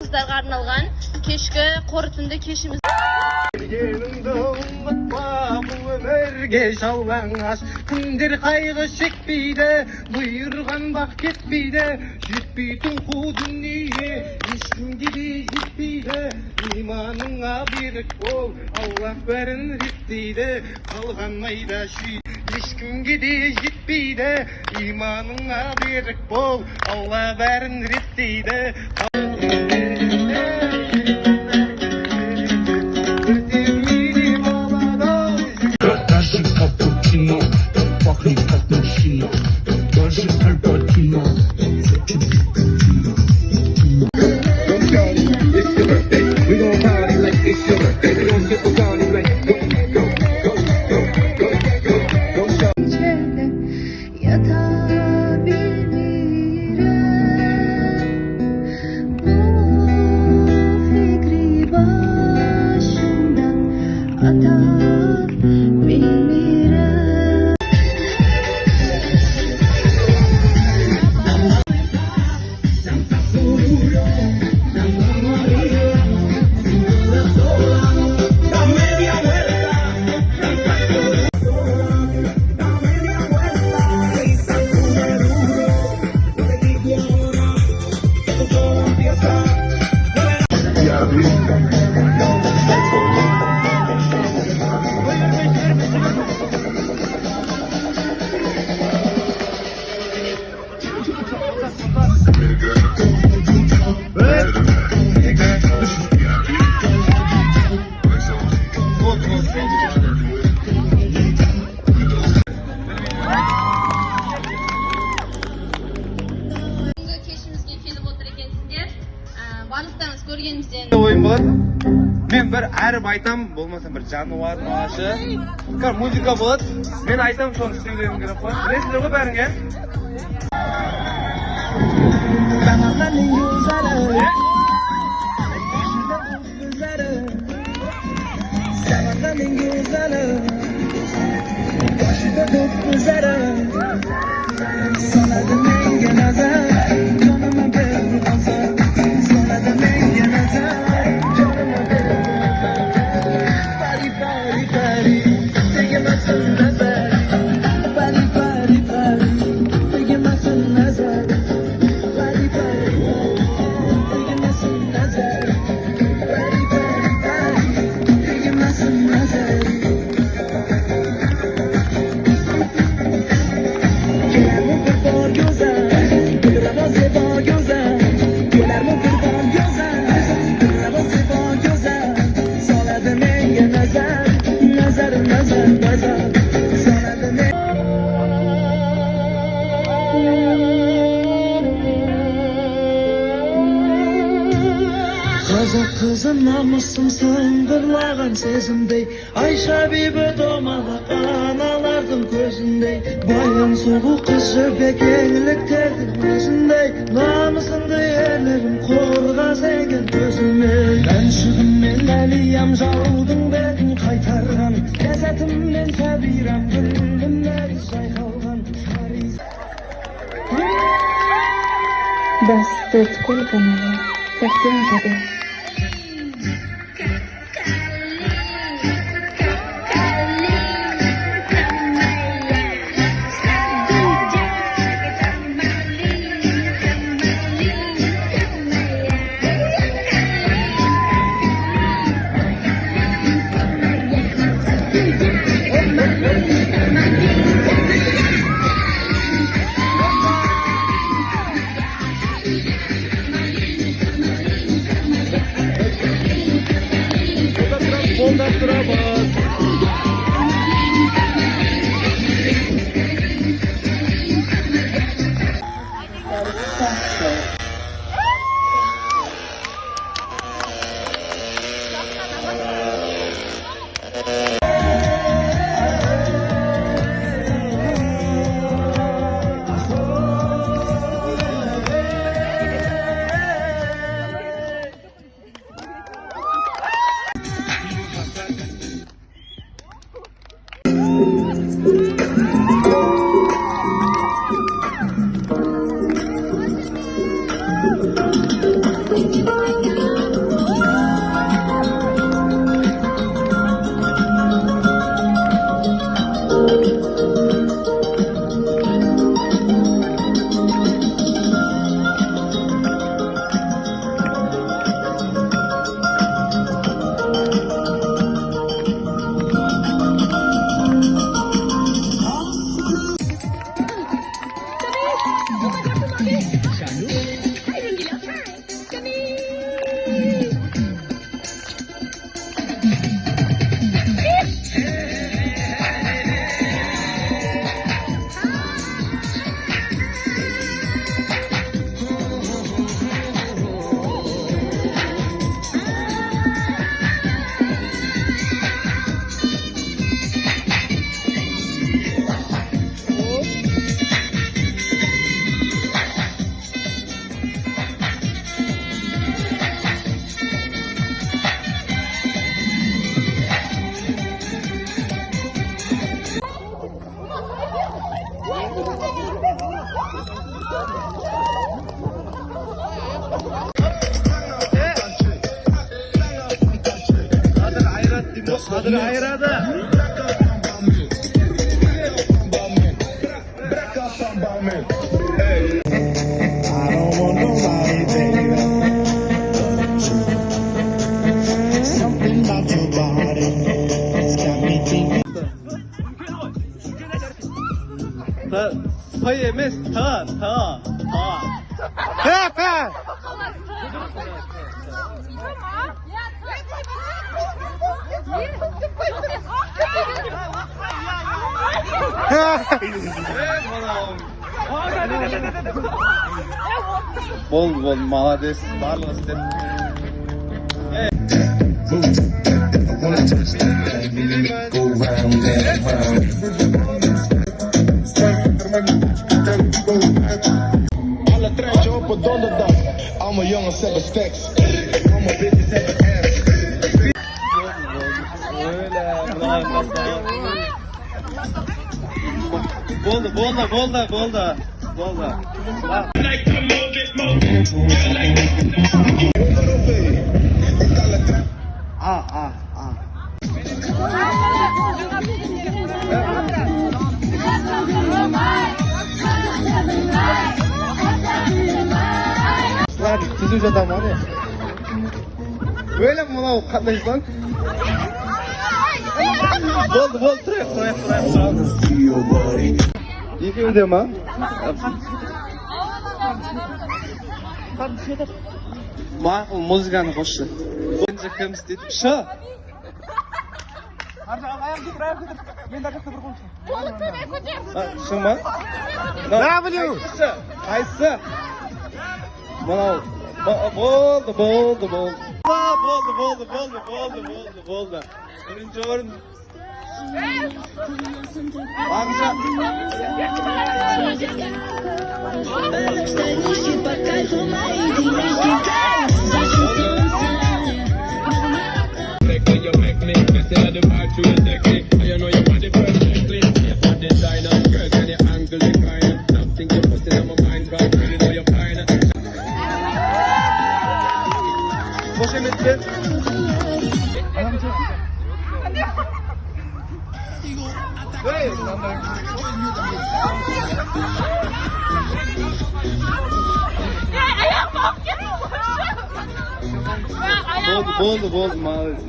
kızlarga arnalgan keşke korutunda keşimiz. Bu ömürge şalvaŋaş kimdir kaygı çekpeydi buyurgan bak ketpeydi jetpeytin ku dünyeye ешкім gibi жетпейді иманыңа берік бол Аллах бәрін реттейді қалған майда шүй ешкімге де жетпейді иманыңа берік бол Алла бәрін реттейді Cappuccino, fucking cappuccino, Version Al Pacino. It's your birthday, we gon' party like it's your birthday. We gon' get the party like go, go, go, go, go, go, go, go. Bu fikri başımdan atar bilmirəm. Keşimizge kelip otur ekensizler. Bарлықтарыңыз көргенімізден ойын болады мен бір әріп айтам болмаса бір жануардың ашы музыка болады мен айтам соны істеулерің керек қой білесіңдер ғой бәрің иә Қазақ қызы намысын сыңғырлаған сезімдей Айша бибі домалақ аналардың көзіндей Баян сұлу қыз жібек еңліктердің өзіндей Намысыңды ерлерім қорғас екен көзімен Әншігіммен әлиям жаудың бетін қайтарған Ләззатыммен сәбирам гүлім нәріз жайқалған Басты сколько надо, совсем года. Қазір айырады. I don't want nobody, baby. Something about your body, it's got me thinking. Th емес, th. Болды, молодец, барлығы істеп. Go round and round. Alle treintje op een donderdag. Allemaal jongens hebben stacks. Allemaal bitches hebben ass. Болды. Түзіп жатам ма не? Өлім мынау қандай заң? Болды, тұрайық. Екеуі де ма? Мақұл, музыканы қосшы. Önce кім істеді? Шы! Шы ма? Қайсы? Мынау. Болды. Бірінші орын. Ағжа. You make me better the bar to your decade. You know your body perfectly. For designer, girls and your angle decline. Something you put in my mind, but really know you're fine. Hoş emeklin. Болды, молодец.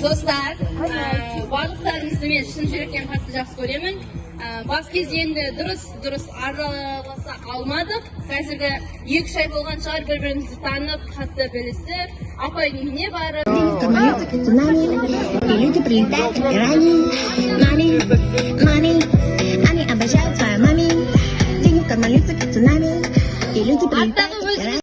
Dostlar, барлықтарыңызды мен шын жүректен қатты жақсы көремін. Бас кезеңде дұрыс араласа алмадық. Қазіргі 2 ай болған шығар, бір-бірімізді танып, қатты білісіп, апайдың үйіне барып. И люди прилетают как пираньи. Мами, они обожают свою мами. Деньги в карман льются как цунами. И люди прилетают как пираньи.